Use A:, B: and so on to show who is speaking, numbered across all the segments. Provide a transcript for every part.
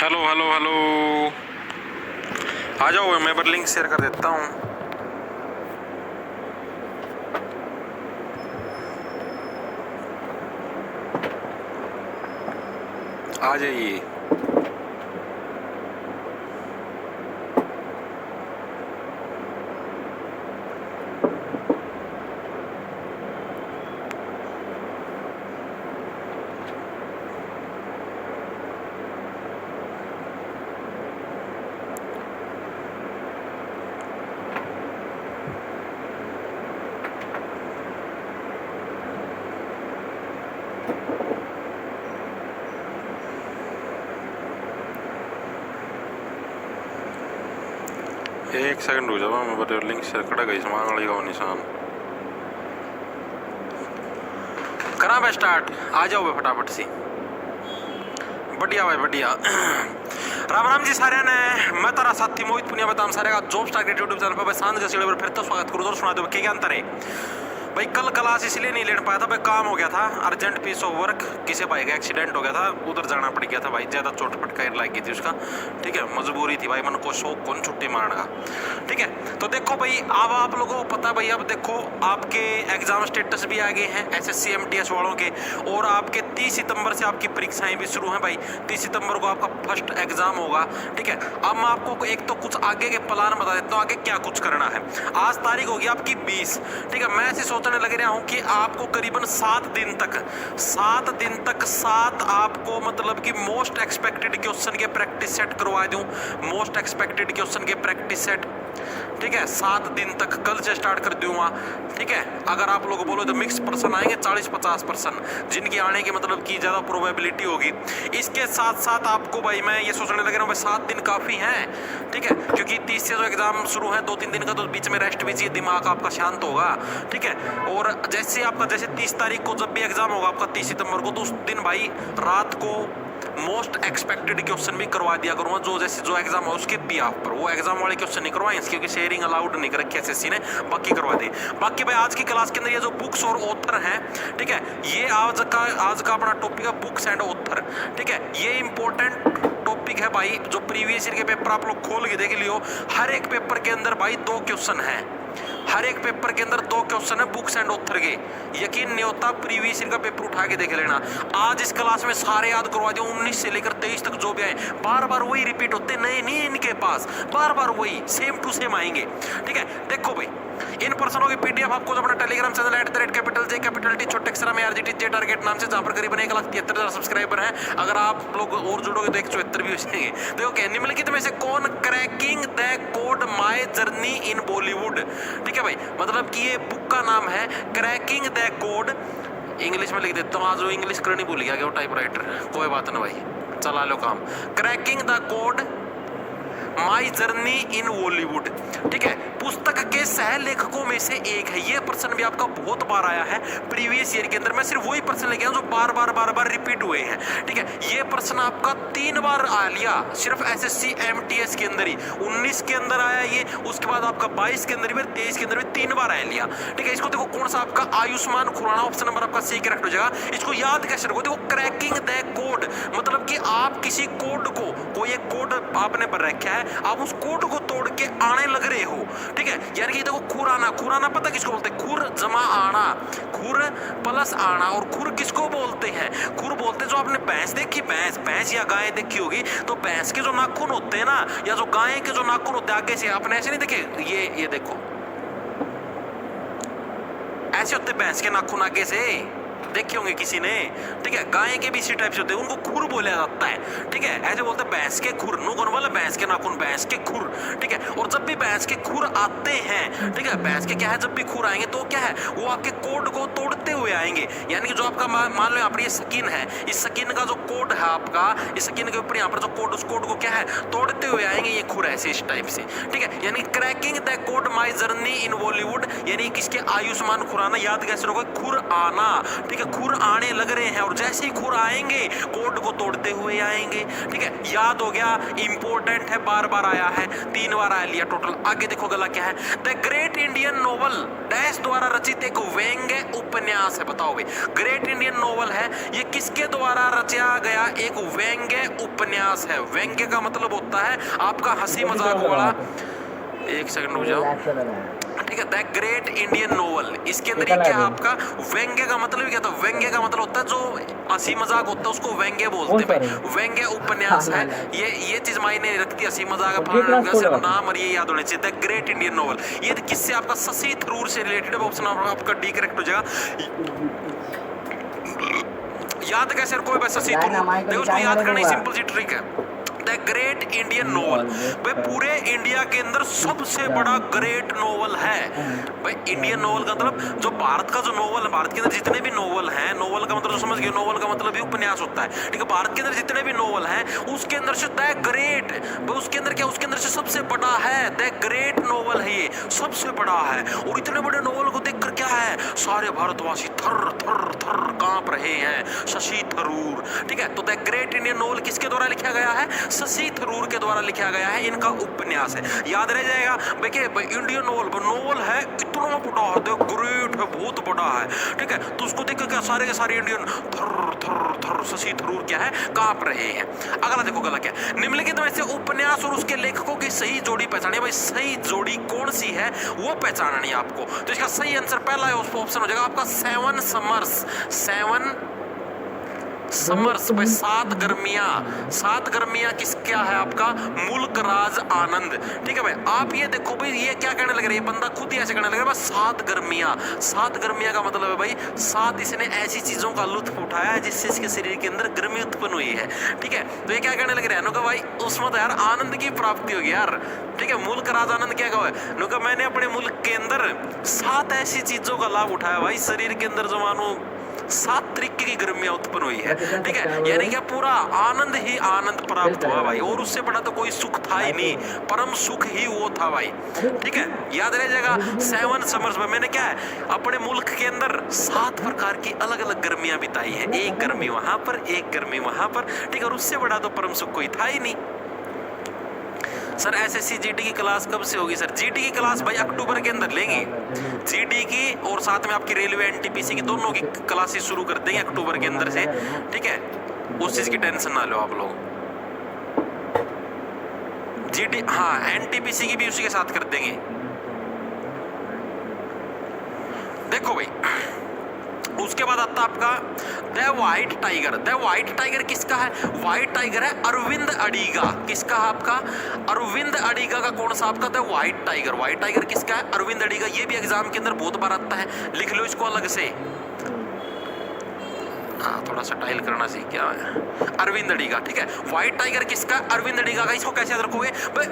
A: Hello hello hello, आ जाओ। मैं पर लिंक शेयर कर देता हूँ। आ जाइए। एक सेकंड हो जाओ, मैं बता लिंक शेयर करा गई मांग लेगा वो निशान करा भाई स्टार्ट। आ जाओ भाई फटाफट से। बढ़िया भाई बढ़िया। राम राम जी सारे ने। मैं तारा साथी मोहित पुनिया बताऊं सारे का जॉब स्टार यूट्यूब चैनल पर भाई शांत के सीढ़े पर फिर तो स्वागत करूँ। सुना दो क्या अंतर है भाई। कल क्लास इसलिए नहीं लेने पाया था भाई, काम हो गया था, अर्जेंट पीस ऑफ वर्क। किसी भाई का एक्सीडेंट हो गया था, उधर जाना पड़ गया था भाई। ज्यादा चोट पटका लग गई थी उसका। ठीक है, मजबूरी थी भाई, मन को शौक कौन छुट्टी मारने का। ठीक है, तो देखो भाई अब आप लोगों को पता भाई, अब देखो आपके एग्जाम स्टेटस भी आ गए हैं SSC MTS वालों के। और आपके 30 सितंबर से आपकी परीक्षाएं भी शुरू हैं भाई। 30 सितंबर को आपका फर्स्ट एग्जाम होगा। ठीक है, अब मैं आपको एक तो कुछ आगे के प्लान बता देता हूँ, आगे क्या कुछ करना है। आज तारीख होगी आपकी 20। ठीक है, मैं ऐसे सोचने लग रहा हूं कि आपको करीबन 7 दिन तक 7 आपको मतलब कि मोस्ट एक्सपेक्टेड क्वेश्चन के प्रैक्टिस सेट करवा दूं। मोस्ट एक्सपेक्टेड क्वेश्चन के प्रैक्टिस सेट। ठीक है, 7 दिन तक कल से स्टार्ट कर दूंगा। ठीक है, अगर आप लोग बोलो तो मिक्स पर्सन आएंगे 40-50%, जिनकी आने की मतलब की ज्यादा प्रोबेबिलिटी होगी। इसके साथ साथ आपको भाई मैं ये सोचने लग रहा हूँ भाई 7 दिन काफी हैं। ठीक है, क्योंकि 30 से जो एग्जाम शुरू है 2-3 दिन का, तो बीच में रेस्ट भी चाहिए, दिमाग आपका शांत होगा। ठीक है, और जैसे आपका जैसे 30 तारीख को जब भी एग्जाम होगा आपका 30 सितंबर को, तो उस दिन भाई रात को मोस्ट एक्सपेक्टेड क्वेश्चन भी करवा दिया करूंगा। जो जैसे जो एग्जाम है उसके भी आप पर वो एग्जाम वाले क्वेश्चन नहीं करवाएंगे, क्योंकि शेयरिंग अलाउड नहीं कर रखी SSC ने, बाकी करवा दे। बाकी भाई आज की क्लास के अंदर ये जो बुक्स और ऑथर हैं, ठीक है, ये आज का अपना टॉपिक है बुक्स एंड ऑथर। ठीक है, ये इंपॉर्टेंट टॉपिक है भाई। जो प्रीवियस ईयर के पेपर आप लोग खोल के देख लियो, हर एक पेपर के अंदर भाई 2 क्वेश्चन है। हर एक पेपर के अंदर 2 क्वेश्चन है बुक्स एंड ऑथर के। यकीन नहीं होता, प्रीवियस ईयर का पेपर उठा के देख लेना। आज इस क्लास में सारे याद करवा दिए, 19 से लेकर 23 तक जो भी आए, बार बार वही रिपीट होते, नए नहीं इनके पास, बार बार वही सेम टू सेम आएंगे। ठीक है, देखो भाई इन पर्सनों की PDF आपको जो अपना टेलीग्राम चैनल @J छोटे अक्षर में RGT टारगेट नाम से, जहां पर करीबन 1,73,000 सब्सक्राइबर हैं। अगर आप लोग और जुड़ोगे तो 174 भी हो जाएंगे। देखो क्या निम्नलिखित में से कौन cracking the code my journey in Bollywood. ठीक है भाई, मतलब कि ये बुक का नाम है क्रैकिंग द कोड। इंग्लिश में लिख देता हूँ, आज वो इंग्लिश करनी भूल गया क्या वो टाइपराइटर, कोई बात ना भाई, चला लो काम। Cracking the code my journey in Bollywood. ठीक है, पुस्तक के सह लेखकों में से एक है। ये प्रश्न भी आपका बहुत बार आया है प्रीवियस ईयर के अंदर। मैं सिर्फ वही प्रश्न लेके आया जो बार बार रिपीट हुए हैं। ठीक है, ये प्रश्न आपका 3 बार आ लिया सिर्फ SSC MTS के अंदर ही। 19 के अंदर आया ये, उसके बाद आपका 22 के अंदर भी, 23 के अंदर भी 3 बार आया लिया। ठीक है, इसको देखो कौन सा आपका आयुष्मान खुराना ऑप्शन नंबर आपका C करेक्ट हो जाएगा। इसको याद कैसे रखो, देखो क्रैकिंग द कोड मतलब कि आप किसी कोड को, कोई एक कोड आपने भर रखा है, आप उस कोड को तोड़ के आने लग रहे हो। ठीक है, यानी कि देखो खुराना पता किसको बोलते हैं, खुर जमा आना, खुर प्लस आना। और खुर किसको बोलते हैं, खुर बोलते हैं जो आपने भैंस देखी, भैंस या गाय देखी होगी, तो भैंस के जो नाखून होते हैं ना, या जो गाय के जो नाखून होते हैं आगे से, आपने ऐसे नहीं देखे, ये देखो ऐसे होते भैंस के नाखून आगे से, देखे होंगे किसी ने। ठीक है, गाय के भी इसी टाइप से होते हैं, उनको खुर बोला जाता है। ठीक है, ऐसे बोलते हैं भैंस के खुर, नो वाला भैंस के नाखून, भैंस के खुर। ठीक है, और जब भी भैंस के खुर आते हैं, ठीक है, भैंस के क्या है, जब भी खुर आएंगे तो क्या है, वो आपके कोड को तोड़ते हुए आएंगे। यानी कि जो आपका मान लो यहाँ पर ये स्किन है, इस स्किन का जो कोड है आपका, इस स्किन के ऊपर यहाँ पर जो कोड, उस कोड को क्या है, तोड़ते हुए आएंगे ये खुर ऐसे इस टाइप से। ठीक है, यानी cracking the code my journey in Bollywood, यानी किसके, आयुष्मान खुराना। याद कैसे रखोगे, खुर आना। ठीक है, खुर आने लग रहे हैं और जैसे ही खुर आएंगे कोड को तोड़ते हुए आएंगे। ठीक है, याद हो गया, इंपॉर्टेंट है, बार बार आया है, 3 बार आया लिया टोटल। आगे देखो गला क्या है, the great Indian novel dash द्वारा रचित एक व्यंग्य उपन्यास है। बताओ भाई, ग्रेट इंडियन नोवेल है, ये किसके द्वारा रचा गया एक व्यंग्य उपन्यास है। व्यंग्य का मतलब होता है आपका हंसी मजाक वाला। एक सेकंड रुक जाओ, ठीक है, द ग्रेट इंडियन नोवेल, इसके अंदर ये क्या है आपका व्यंग्य का मतलब क्या था, व्यंग्य का मतलब होता है जो हंसी मजाक होता है उसको व्यंग्य बोलते हैं। व्यंग्य उपन्यास है, ये चीज मायने रखती है, हंसी मजाक नाम और ये याद होने चाहिए। द ग्रेट इंडियन नोवेल, ये किससे आपका शशि थरूर से रिलेटेड, ऑप्शन आपका डी करेक्ट हो जाएगा। याद कैसे कोई भाई शशि थरूर, देखो उसको याद करने की सिंपल सी ट्रिक है। द ग्रेट इंडियन नोवेल भाई पूरे इंडिया के अंदर सबसे बड़ा ग्रेट नोवेल है भाई। इंडियन नोवेल का मतलब जो भारत का जो नोवेल है, भारत के अंदर जितने भी नोवेल हैं, नोवेल का मतलब समझ गए, नोवेल का मतलब भी उपन्यास होता है। ठीक है, भारत के अंदर जितने भी नोवेल हैं उसके अंदर से द ग्रेट, उसके अंदर क्या, उसके अंदर से सबसे बड़ा है, द ग्रेट नोवेल है, ये सबसे बड़ा है। और इतने बड़े नोवेल को देखकर क्या है, सारे भारतवासी थर थर थर कांप रहे हैं, शशि थरूर। ठीक है, तो द ग्रेट इंडियन नोवेल किसके द्वारा लिखा गया है, शशि थरूर के द्वारा लिखा गया है, इनका उपन्यास है। याद रह जाएगा देखिए इंडियन नोवेल है, इतना बड़ा है, ग्रेट है, बहुत बड़ा है। ठीक है, तो उसको देख क्या सारे के सारे इंडियन थर थर थर शशि थरूर क्या है, कांप रहे हैं। अगला देखो गला क्या, निम्नलिखित में से उपन्यास और उसके लेखकों की सही जोड़ी पहचानिए। भाई सही जोड़ी कौन सी है वो पहचाननी है आपको, तो इसका सही आंसर पहला है, उसको ऑप्शन हो जाएगा आपका 7 समर्स। 7 समर्स भाई 7 गर्मियां, 7 गर्मियां किस क्या है आपका, मुल्क राज आनंद। ठीक है भाई, आप ये देखो भाई ये क्या कहने लग रहा है, ये बंदा खुद ही ऐसे कहने लग रहा है 7 गर्मियां। 7 गर्मियां का मतलब है भाई 7 इसने ऐसी चीजों का लुत्फ उठाया है जिससे इसके शरीर के अंदर गर्मी उत्पन्न हुई है। ठीक है, तो ये क्या कहने लग रहा है नुका भाई, उसमें तो यार आनंद की प्राप्ति होगी यार। ठीक है, मुल्क राज आनंद क्या कहा है नुका, मैंने अपने मुल्क के अंदर 7 ऐसी चीजों का लाभ उठाया भाई, शरीर के अंदर जो मानो 7 तरीके की गर्मियां उत्पन्न हुई है। ठीक है, यानी क्या पूरा आनंद ही आनंद प्राप्त हुआ भाई, और उससे बड़ा तो कोई सुख था ही नहीं, परम सुख ही वो था भाई। ठीक है, याद रह जाएगा 7 समर्स में मैंने क्या है अपने मुल्क के अंदर 7 प्रकार की अलग अलग गर्मियां बिताई है, एक गर्मी वहां पर, एक गर्मी वहां पर। ठीक है, और उससे बड़ा तो परम सुख कोई था ही नहीं। सर एसएससी जीडी की क्लास कब से होगी? सर जीडी की क्लास भाई अक्टूबर के अंदर लेंगे, जीडी की और साथ में आपकी रेलवे एनटीपीसी की दोनों की क्लासेस शुरू कर देंगे अक्टूबर के अंदर से। ठीक है, उस चीज की टेंशन ना लो आप लोग। जीडी हाँ एनटीपीसी की भी उसी के साथ कर देंगे। देखो भाई उसके बाद आता आपका the white tiger. The white tiger किसका है? व्हाइट टाइगर है अरविंद अडिगा। किसका है आपका? अरविंद अडिगा का कौन सा आपका the white tiger. White tiger किसका है? अरविंद अडिगा। ये भी एग्जाम के अंदर बहुत बार आता है, लिख लो इसको अलग से। हाँ थोड़ा सा टाइल करना सीख गया है। अरविंद अडिगा। ठीक है, व्हाइट टाइगर किसका? अरविंद अडिगा का। इसको कैसे याद रखोगे भाई?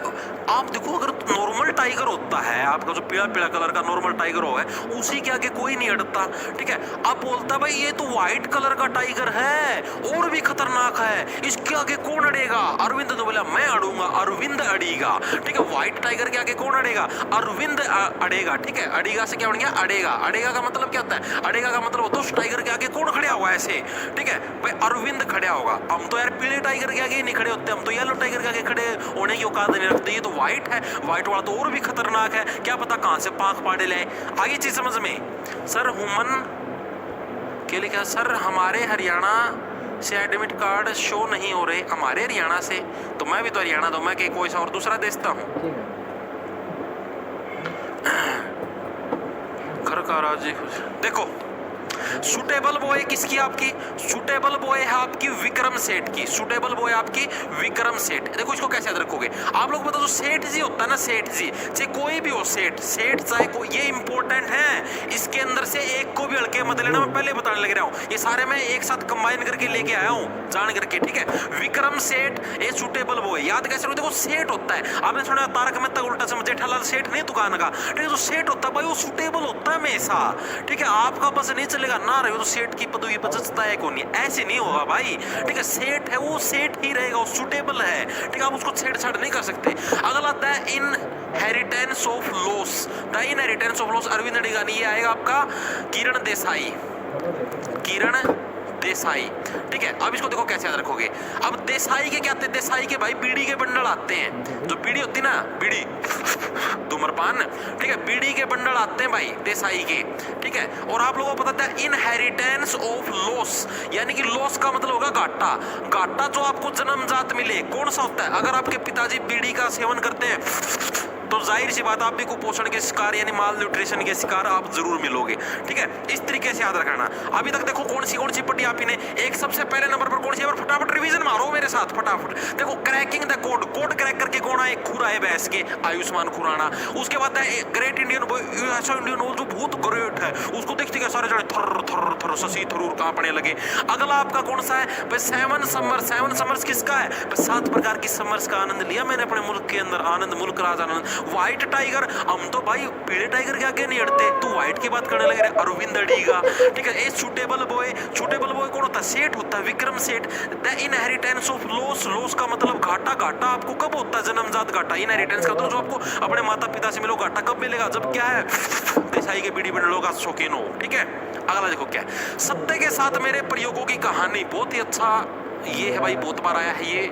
A: आप देखो अगर नॉर्मल टाइगर होता है आपका जो पीला पीला कलर का नॉर्मल टाइगर हो है उसी के आगे कोई नहीं अड़ता। ठीक है, अब बोलता भाई ये तो व्हाइट कलर का टाइगर है और भी खतरनाक है, इसके आगे कौन अड़ेगा? अरविंद तो बोला मैं अड़ूंगा, अरविंद अड़ेगा। ठीक है, व्हाइट टाइगर के आगे कौन अड़ेगा? अरविंद अड़ेगा। ठीक है, अड़ेगा से क्या बन गया? अड़ेगा। अड़ेगा का मतलब क्या होता है? अड़ेगा का मतलब होता है उस टाइगर के आगे कौन खड़ा हुआ है ऐसे। ठीक है भाई, अरविंद खड़ा होगा। हम तो यार पीले टाइगर के आगे ही नहीं खड़े होते, हम तो येलो टाइगर के आगे खड़े होने की औकात नहीं रखते। ये तो व्हाइट है, व्हाइट वाला तो और भी खतरनाक है, क्या पता कहां से पांख पाड़े ले। आगे चीज समझ में। सर हुमन के लिखा सर हमारे हरियाणा से एडमिट कार्ड शो नहीं हो रहे। हमारे हरियाणा से तो मैं भी तो हरियाणा तो मैं कि कोई सा और दूसरा देशता हूँ। घर का राजी देखो सुटेबल बॉय किसकी? आपकी सुटेबल बॉय है आपकी विक्रम सेठ की। सुटेबल बॉय आपकी विक्रम सेठ। देखो इसको कैसे याद रखोगे आप लोग? बताओ जो सेठ जी होता है ना, सेठ जी चाहे कोई भी हो, सेठ सेठ चाहे कोई, ये इंपॉर्टेंट है। इसके अंदर से एक को भी हल्के मत लेना, मैं पहले बताने लग रहा हूँ। ये सारे मैं एक साथ कंबाइन करके लेके आया हूँ जान करके। ठीक है, विक्रम सेठ ये सुटेबल बॉय। याद कैसे रखो? देखो सेठ होता है, आपने सुना तारक मेहता उल्टा चश्मा, जेठालाल सेठ नहीं दुकान का। ठीक है, जो सेठ होता है भाई वो सुटेबल होता है हमेशा। ठीक है, आपका बस नहीं चलेगा ना रहे हो तो सेठ की पदवी पर जचता है कौन? ऐसे नहीं होगा भाई। ठीक है, सेठ है वो सेठ ही रहेगा, वो सुटेबल है। ठीक है, आप उसको छेड़छाड़ नहीं कर सकते। अगला the inheritance of loss. The inheritance of loss Arvind Adiga. ये आएगा आपका किरण देसाई। किरण देसाई, ठीक है। अब इसको देखो कैसे याद रखोगे। अब देसाई के क्या आते हैं, देसाई के भाई बीड़ी के बंडल आते हैं, जो बीड़ी होती ना, बीड़ी धूम्रपान, ठीक है, बीड़ी के बंडल आते हैं भाई देसाई के, ठीक है। और आप लोगों को पता है इनहेरिटेंस ऑफ लॉस, यानी कि लॉस का मतलब होगा घाटा। घाटा जो आपको जन्मजात मिले कौन सा होता है, अगर आपके पिताजी बीड़ी का सेवन करते हैं तो जाहिर सी बात आप भी कुपोषण के शिकार यानी माल न्यूट्रिशन के शिकार आप जरूर मिलोगे, ठीक है। इस तरीके से याद रखना। अभी तक देखो कौन सी पढ़ी आप ने, एक सबसे पहले नंबर पर कौन सी है, फटाफट रिवीजन मारो मेरे साथ फटाफट। देखो cracking the code, code crack करके कौन आए, खुरा है भैंस के आयुष्मान खुराना। उसके बाद है ग्रेट इंडियन बॉय, ऐसा इंडियन जो बहुत ग्रेट है, उसको देखते क्या सारे जने थर थर थर शशि थरूर कांपने लगे। अगला आपका कौन सा है, सेवन समर। सेवन समर्स किसका है, 7 प्रकार की समर्स का आनंद लिया मैंने अपने मुल्क के अंदर, आनंद मुल्क राज आनंद। व्हाइट टाइगर, हम तो भाई पीले टाइगर के आगे नहीं हटते, तू व्हाइट की बात करने लगे रे, अरविंद अडीगा, ठीक है। A suitable boy, suitable boy कौन होता है, सेठ होता है, Vikram Seth. The inheritance of loss, loss का मतलब घाटा। घाटा आपको कब होता है, जन्मजात घाटा। इनहेरिटेंस का मतलब जो आपको अपने माता पिता से मिलो, घाटा कब मिलेगा, जब क्या है, देसाई के बीड़ी बंडलों का शौकीन हो, ठीक है। अगला देखो क्या है, सत्य के साथ मेरे प्रयोगों की कहानी। बहुत ही अच्छा ये है भाई, बहुत बार आया है ये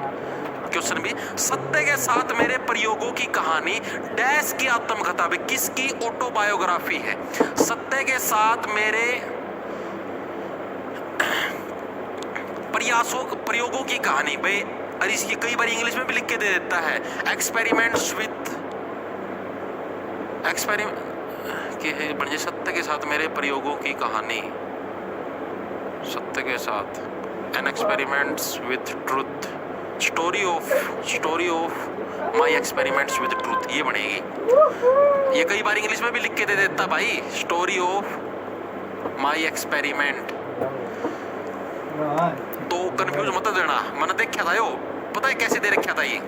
A: क्वेश्चन भी। सत्य के साथ मेरे प्रयोगों की कहानी डैश की आत्मकथा, किसकी ऑटोबायोग्राफी है। सत्य के साथ मेरे प्रयोगों की कहानी भाई, अरे इसकी कई बार इंग्लिश में भी लिख के दे देता है, एक्सपेरिमेंट्स विद बन सत्य के साथ मेरे प्रयोगों की कहानी, सत्य के साथ an experiments with truth, story of my experiments with truth, ये बनेगी। ये कई बार इंग्लिश में भी लिख के दे देता भाई, स्टोरी ऑफ माई एक्सपेरिमेंट। तो कंफ्यूज मत देना, मैंने देखा था यो, पता है कैसे दे रखा था ये,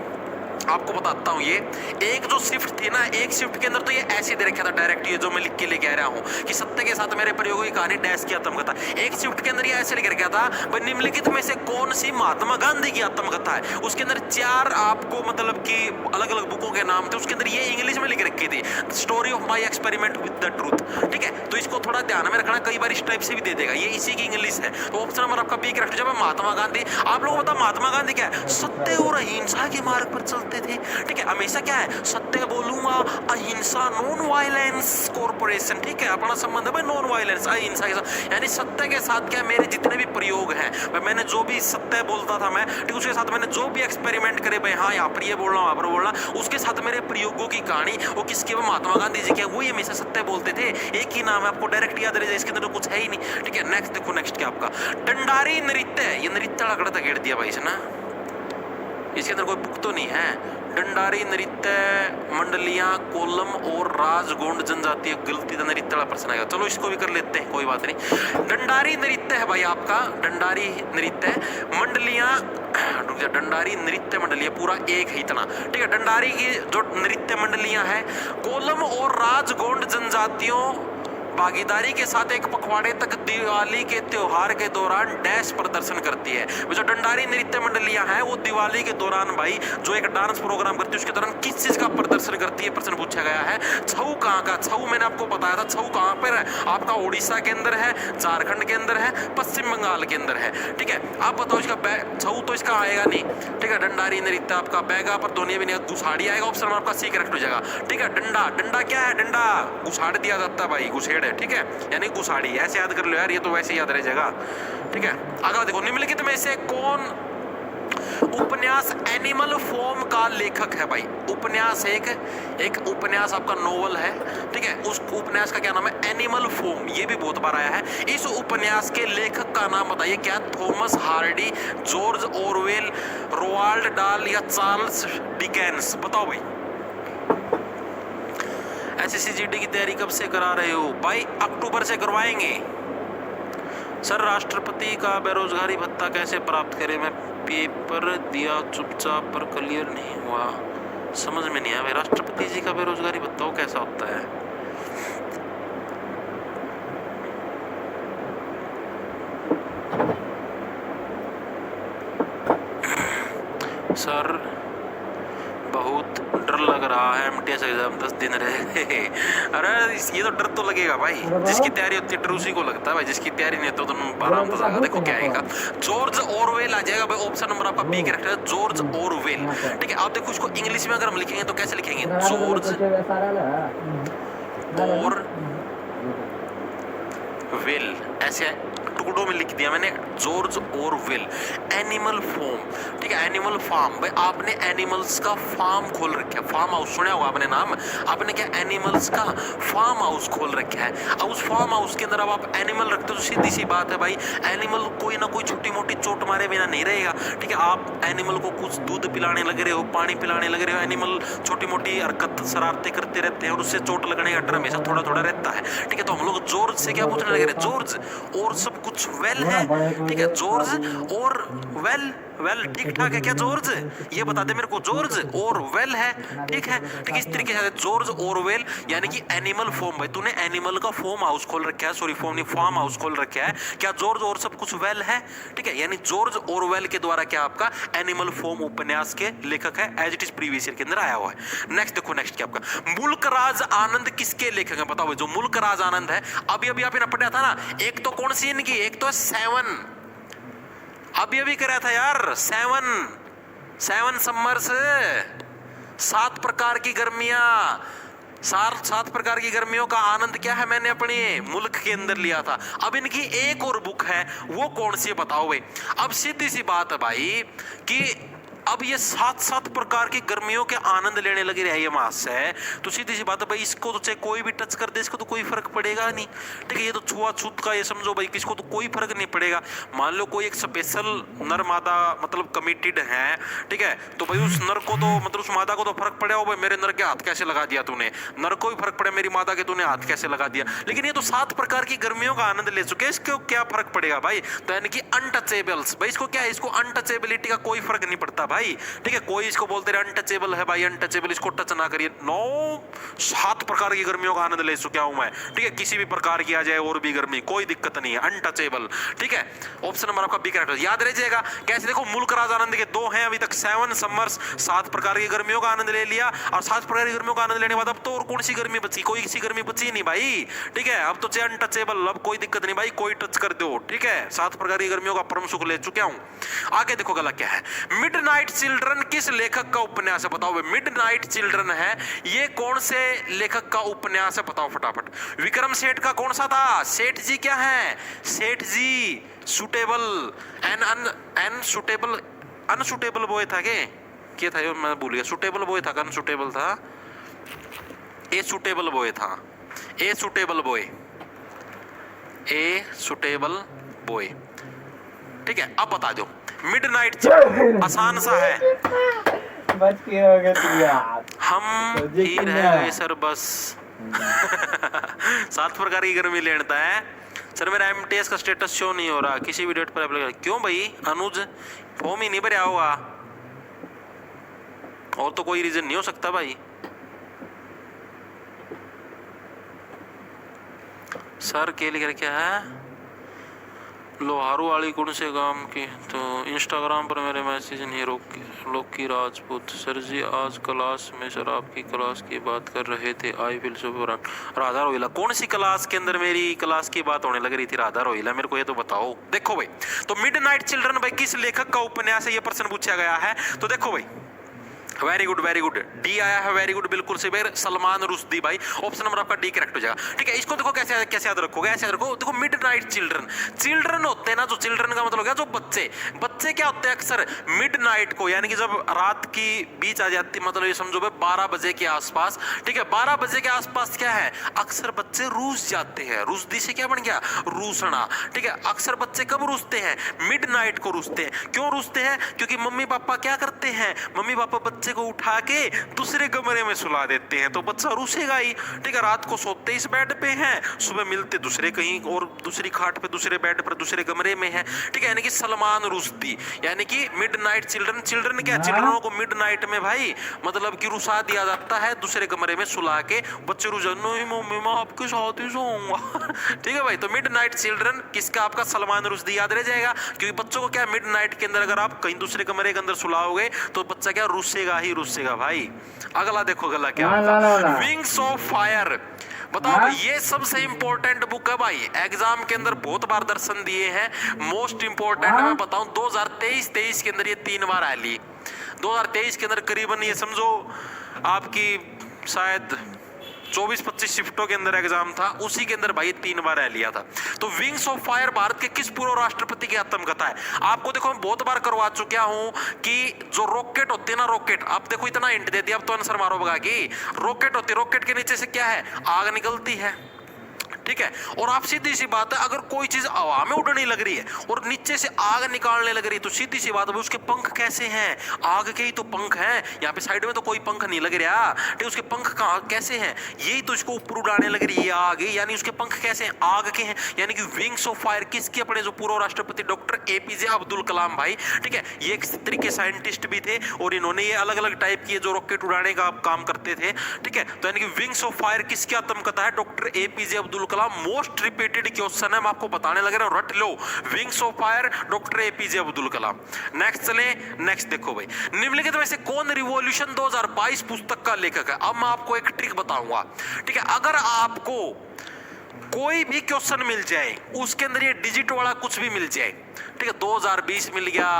A: आपको बताता हूँ। ये एक जो शिफ्ट थी ना, एक शिफ्ट के अंदर तो ये ऐसे दे रखा था डायरेक्ट, ये जो मैं लिख के लेके आ रहा हूँ कि सत्य के साथ मेरे प्रयोगों की कहानी डैश की आत्मकथा। एक शिफ्ट के अंदर ये ऐसे लिख रखा था, निम्नलिखित में से कौन सी महात्मा गांधी की आत्मकथा है। उसके अंदर 4 आपको मतलब कि अलग अलग बुकों के नाम थे, उसके अंदर ये इंग्लिश में लिख रखी थी, story of my experiment with the truth, ठीक है। तो इसको थोड़ा ध्यान में रखना, कई बार इस टाइप से भी दे देगा, ये इसी की इंग्लिश है। तो ऑप्शन नंबर आपका बी करेक्ट। जब महात्मा गांधी, आप लोगों को पता महात्मा गांधी क्या है, सत्य और अहिंसा के मार्ग पर चलते थे, ठीक है। हमेशा क्या है, सत्य बोलूंगा, अहिंसा, नॉन वायलेंस कॉर्पोरेशन, ठीक है। अपना संबंध है भाई नॉन वायलेंस, अहिंसा के साथ, यानी सत्य के साथ क्या मेरे जितने भी प्रयोग हैं, मैंने जो भी सत्य बोलता था मैं, ठीक, उसके साथ मैंने जो भी एक्सपेरिमेंट करे भाई, हाँ यहाँ पर ये बोल रहा हूँ, वहाँ पर बोल रहा, उसके साथ मेरे प्रयोगों की कहानी, वो किसके, वो महात्मा गांधी जी के, वही हमेशा सत्य बोलते थे। एक ही नाम है, आपको डायरेक्ट याद रह जाए, इसके अंदर तो कुछ है ही नहीं, ठीक है। नेक्स्ट देखो, नेक्स्ट क्या आपका डंडारी नृत्य, ये नृत्य लगड़ा घेर दिया भाई इसने, इसके अंदर कोई बुक तो नहीं है। डंडारी नृत्य मंडलियां कोल्लम और राजगोंड जनजातीय, गलती का नृत्य वाला प्रश्न आएगा, चलो इसको भी कर लेते हैं, कोई बात नहीं। डंडारी नृत्य है भाई आपका, डंडारी नृत्य मंडलियां, डंडारी नृत्य मंडलियां पूरा एक ही इतना, ठीक है। डंडारी की जो नृत्य मंडलियां हैं कोल्लम और राजगोंड जनजातियों भागीदारी के साथ एक पखवाड़े तक दिवाली के त्योहार के दौरान डैश प्रदर्शन करती है। जो डंडारी नृत्य मंडलियां हैं वो दिवाली के दौरान भाई जो एक डांस प्रोग्राम करती है उसके दौरान किस चीज का प्रदर्शन करती है, प्रश्न पूछा गया है। छऊ कहाँ का, छऊ मैंने आपको बताया था, छऊ कहाँ पर है, आपका उड़ीसा के अंदर है, झारखंड के अंदर है, पश्चिम बंगाल के अंदर है, ठीक है। आप बताओ इसका छऊ तो इसका आएगा नहीं, ठीक है। डंडारी नृत्य आपका बैगा पर दोनों भी नहीं, गुसाड़ी आएगा, ऑप्शन आपका सी करेक्ट हो जाएगा, ठीक है। डंडा, डंडा क्या है, डंडा गुसाड़ दिया जाता है भाई, गुसेड़, ठीक है, यानी गुसाड़ी, ऐसे याद कर लो यार, ये तो वैसे याद रह जाएगा, ठीक है। अगला देखो, निम्नलिखित में से कौन उपन्यास एनिमल फॉर्म का लेखक है भाई। उपन्यास एक उपन्यास आपका नोवेल है, ठीक है। उस उपन्यास का क्या नाम है, एनिमल फॉर्म, ये भी बहुत बार आया है। इस उपन्यास के लेखक का नाम बताइए क्या, Thomas Hardy, George Orwell, Roald डाल या चार्ल्स डिकेंस, बताओ भाई। एसएससी की तैयारी कब से करा रहे हो भाई, अक्टूबर से करवाएंगे। सर राष्ट्रपति का बेरोजगारी भत्ता कैसे प्राप्त करें, मैं पेपर दिया चुपचाप पर क्लियर नहीं हुआ, समझ में नहीं आया भाई। राष्ट्रपति जी का बेरोजगारी भत्ता वो कैसा होता है, सर बहुत डर लग रहा है, एमटीएस एग्जाम 10 दिन रहे। अरे ये तो डर तो लगेगा भाई, जिसकी तैयारी होती है डर उसी को लगता है भाई, जिसकी तैयारी नहीं होती तो आराम से जाएगा। देखो क्या आएगा, जॉर्ज ऑरवेल आ जाएगा भाई। ऑप्शन नंबर आपका बी करेक्ट है, जॉर्ज ऑरवेल। ठीक है, आप देखो इसको इंग्लिश में अगर हम लिखेंगे तो कैसे लिखेंगे, जॉर्ज ऑरवेल, ऐसे टुकड़ों में लिख दिया मैंने, जॉर्ज ऑरवेल। एनिमल फॉर्म, ठीक है, एनिमल फार्म। भाई आपने एनिमल्स का फार्म खोल रखा है, फार्म हाउस सुना होगा आपने नाम, आपने क्या एनिमल्स का फार्म हाउस खोल रखा है। अब उस फार्म हाउस के अंदर अब आप एनिमल रखते हो तो सीधी सी बात है भाई, एनिमल कोई ना कोई छोटी मोटी चोट मारे बिना नहीं रहेगा। ठीक है, आप एनिमल को कुछ दूध पिलाने लग रहे हो, पानी पिलाने लग रहे हो, एनिमल छोटी मोटी हरकत शरारतें करते रहते हैं और उससे चोट लगने का डर हमेशा थोड़ा थोड़ा रहता है। ठीक है, तो हम लोग जॉर्ज से क्या पूछने लग रहे हैं, जॉर्ज और सब कुछ वेल है। ठीक है, जॉर्ज और वेल, वेल ठीक ठाक है क्या जॉर्ज, ये बता दे मेरे को, जॉर्ज और वेल है। ठीक है, ठीक इस तरीके से जॉर्ज ऑरवेल यानी कि एनिमल फॉर्म। भाई तूने एनिमल का फॉर्म हाउस खोल रखा है, सॉरी फॉर्म नहीं फार्म हाउस खोल रखा है, क्या जॉर्ज और सब कुछ वेल है। ठीक है, यानी जॉर्ज ऑरवेल के द्वारा क्या आपका एनिमल फॉर्म उपन्यास के लेखक है, as it is previous year के अंदर आया हुआ है। नेक्स्ट देखो, नेक्स्ट क्या आपका मुल्क राज आनंद किसके लेखक है, बताओ। जो मुल्क राज आनंद है, अभी अभी आपने पढ़ा था ना, एक तो कौन सी इनकी, एक तो 7, अभी अभी कराया था यार, 7 समर्स, 7 प्रकार की गर्मियां, 7 प्रकार की गर्मियों का आनंद क्या है मैंने अपने मुल्क के अंदर लिया था। अब इनकी एक और बुक है, वो कौन सी है बताओ भाई। अब सीधी सी बात है भाई कि अब ये 7 प्रकार की गर्मियों के आनंद लेने लगे रहे ये मास है, तो सीधी सी बात है भाई, इसको तो चाहे कोई भी टच कर दे इसको तो कोई फर्क पड़ेगा नहीं। ठीक है, ये तो छुआछूत का ये समझो भाई, किसको तो कोई फर्क नहीं पड़ेगा। मान लो कोई एक स्पेशल नर मादा मतलब कमिटेड है, ठीक है, तो भाई उस नर को तो मतलब उस मादा को तो फर्क पड़ेगा, भाई मेरे नर के हाथ कैसे लगा दिया तूने, नर को भी फर्क पड़े मेरी मादा के तूने हाथ कैसे लगा दिया। लेकिन ये तो 7 प्रकार की गर्मियों का आनंद ले चुके, इसको क्या फर्क पड़ेगा भाई। तो यानी कि अनटचेबल्स, भाई इसको क्या है, इसको अनटचेबिलिटी का कोई फर्क नहीं पड़ता भाई। ठीक है, कोई इसको बोलते रहे अनटचेबल है भाई, अनटचेबल, इसको टच ना करिए। 7 प्रकार की गर्मियों का आनंद ले चुका हूं मैं। ठीक है, किसी भी प्रकार की आ जाए और भी गर्मी कोई दिक्कत नहीं है, अनटचेबल। ठीक है, ऑप्शन नंबर आपका बी करेक्ट है, याद रह जाएगा। कैसे देखो, मुल्क राज आनंद के 2 हैं अभी तक, 7 समर्स, 7 प्रकार की गर्मियों का आनंद ले लिया, और 7 प्रकार की गर्मियों का आनंद लेने के बाद अब तो और कौन सी गर्मी बची, कोई किसी गर्मी बची नहीं भाई। ठीक है, अब तो चाहे अनटचेबल, अब कोई दिक्कत नहीं भाई, कोई टच कर दो। ठीक है, 7 प्रकार की गर्मियों का परम सुख ले चुका हूं। आगे देखो गला क्या है, मिडनाइट चिल्ड्रन किस लेखक का उपन्यास है बताओ। मिडनाइट चिल्ड्रन है, ये कौन से लेखक का उपन्यास है बताओ फटाफट। विक्रम सेठ का कौन सा था, सेठ जी क्या है, Seth ji suitable an suitable, unsuitable boy था क्या था, मैं भूल गया, सुटेबल बॉय था, अनसुटेबल था, ए सुटेबल बॉय था, a suitable boy, a suitable boy. ठीक है, अब बता दो, मिडनाइट आसान सा है,
B: बच के हो गए तू यार,
A: हम ही रह गए सर बस। 7 प्रकार की गर्मी लेता है सर, मेरा एमटीएस का स्टेटस शो नहीं हो रहा, किसी भी डेट पर अप्लाई। क्यों भाई अनुज, फॉर्म ही नहीं भरा होगा, और तो कोई रीजन नहीं हो सकता भाई। सर के लिए क्या है, लोहारू वाली कौन से काम की, तो इंस्टाग्राम पर मेरे मैसेज नहीं रोकी राजपूत। सर जी आज क्लास में सर आपकी क्लास की बात कर रहे थे, आई विल राधा रोहिला। कौन सी क्लास के अंदर मेरी क्लास की बात होने लग रही थी राधा रोहिला, मेरे को ये तो बताओ। देखो भाई, तो मिडनाइट चिल्ड्रन भाई किस लेखक का उपन्यास है, ये प्रश्न पूछा गया है। तो देखो भाई, वेरी गुड डी आया है, वेरी गुड, बिल्कुल सही भाई, सलमान रुश्दी भाई। ऑप्शन नंबर आपका डी करेक्ट हो जाएगा। ठीक है, इसको देखो कैसे कैसे याद रखोगे, ऐसे याद रखो। देखो मिडनाइट चिल्ड्रन, चिल्ड्रन होते हैं ना, जो चिल्ड्रन का मतलब हो गया जो बच्चे, बच्चे क्या होते हैं अक्सर मिडनाइट को, यानी कि जब रात की बीच आ जाती, मतलब ये समझो भाई 12 बजे के आसपास। ठीक है, 12 बजे के आसपास क्या है, अक्सर बच्चे रूस जाते हैं, रुश्दी से क्या बन गया, रूसना। ठीक है, अक्सर बच्चे कब रूसते हैं, मिडनाइट को रूसते हैं। क्यों रूसते हैं, क्योंकि मम्मी पापा क्या करते हैं, मम्मी पापा बच्चे को उठा के दूसरे कमरे में सुला देते हैं, तो बच्चा रूसेगा ही। ठीक है, रात को सोते इस बेड पे हैं, सुबह मिलते दूसरे कहीं और दूसरी खाट पे, दूसरे बेड पर, दूसरे कमरे में है। ठीक है, यानी कि सलमान रुश्दी, यानी कि मिडनाइट चिल्ड्रन। चिल्ड्रन क्या, चिल्ड्रनों को मिडनाइट में भाई मतलब कि रुसा दिया जाता है, दूसरे कमरे में सुला के, बच्चे रुझानो ही मम्मी मैं आपके साथ ही सोऊंगा। ठीक है भाई, तो मिडनाइट चिल्ड्रन किसका, आपका सलमान रुश्दी याद रह जाएगा, क्योंकि बच्चों को क्या मिडनाइट के अंदर अगर आप कहीं दूसरे कमरे के अंदर सुलाओगे तो बच्चा क्या रूसेगा ही रुसेगा भाई। अगला देखो गला क्या
B: ना।
A: Wings of fire. बताओ भाई, ये सबसे इंपॉर्टेंट बुक है भाई, एग्जाम के अंदर बहुत बार दर्शन दिए हैं। मोस्ट इंपॉर्टेंट मैं बताऊं 2023 के अंदर ये 3 बार आ ली। 2023 के अंदर करीबन ये समझो आपकी शायद 24-25 शिफ्टों के अंदर एग्जाम था, उसी के अंदर भाई 3 बार रह लिया था। तो विंग्स ऑफ फायर भारत के किस पूर्व राष्ट्रपति की आत्मकथा है? आपको देखो मैं बहुत बार करवा चुका हूं कि जो रॉकेट होती है ना, रॉकेट, आप देखो इतना हिंट दे दिया, अब तो आंसर मारो बगा की। रॉकेट होती है, रॉकेट के नीचे से क्या है? आग निकलती है, ठीक है। और आप सीधी सी बात है, अगर कोई चीज हवा में उड़ने लग रही है और नीचे से आग निकालने लग रही है, तो सीधी सी बात है उसके पंख कैसे हैं? आग के ही तो पंख हैं। यहाँ पे साइड में तो कोई पंख नहीं लग रहा, ठीक, उसके पंख कहाँ कैसे हैं? यही तो इसको ऊपर उड़ाने लग रही है आग, यानी उसके पंख कैसे हैं? आग के हैं। यानी कि विंग्स ऑफ फायर किसके? अपने जो पूर्व राष्ट्रपति डॉक्टर एपीजे अब्दुल कलाम भाई, ठीक है। ये एक तरीके साइंटिस्ट भी थे और इन्होंने ये अलग अलग टाइप की जो रॉकेट उड़ाने का काम करते थे, ठीक है। तो यानी कि विंग्स ऑफ फायर किसकी आत्मकथा है? Doctor APJ Abdul Kalam. Most repeated question है, मैं आपको बताने लग रहा हूं, रट लो। Wings of fire doctor APJ Abdul Kalam. Next चले, नेक्स्ट देखो भाई, निम्नलिखित में से कौन रिवॉल्यूशन 2022 पुस्तक का लेखक है? अब मैं आपको एक ट्रिक बताऊंगा, ठीक है। अगर आपको कोई भी क्वेश्चन मिल जाए, उसके अंदर ये डिजिट वाला कुछ भी मिल जाए, ठीक है, 2020 मिल गया,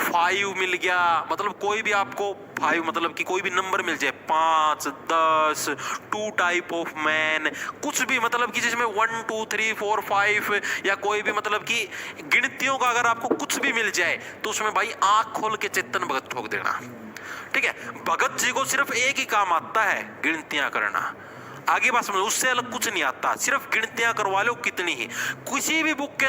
A: 5 मिल गया, मतलब कोई भी आपको 5 मतलब कि कोई भी नंबर मिल जाए, 5, 10, 2 टाइप ऑफ मैन, कुछ भी मतलब कि जिसमें 1, 2, 3, 4, 5 या कोई भी मतलब कि गिनतियों का अगर आपको कुछ भी मिल जाए, तो उसमें भाई आंख खोल के चेतन भगत ठोक देना, ठीक है। भगत जी को सिर्फ एक ही काम आता है, गिनतियां करना। आगे बात समझो, उससे अलग कुछ नहीं आता, सिर्फ गिनतियां करवा लो कितनी ही। किसी भी बुक के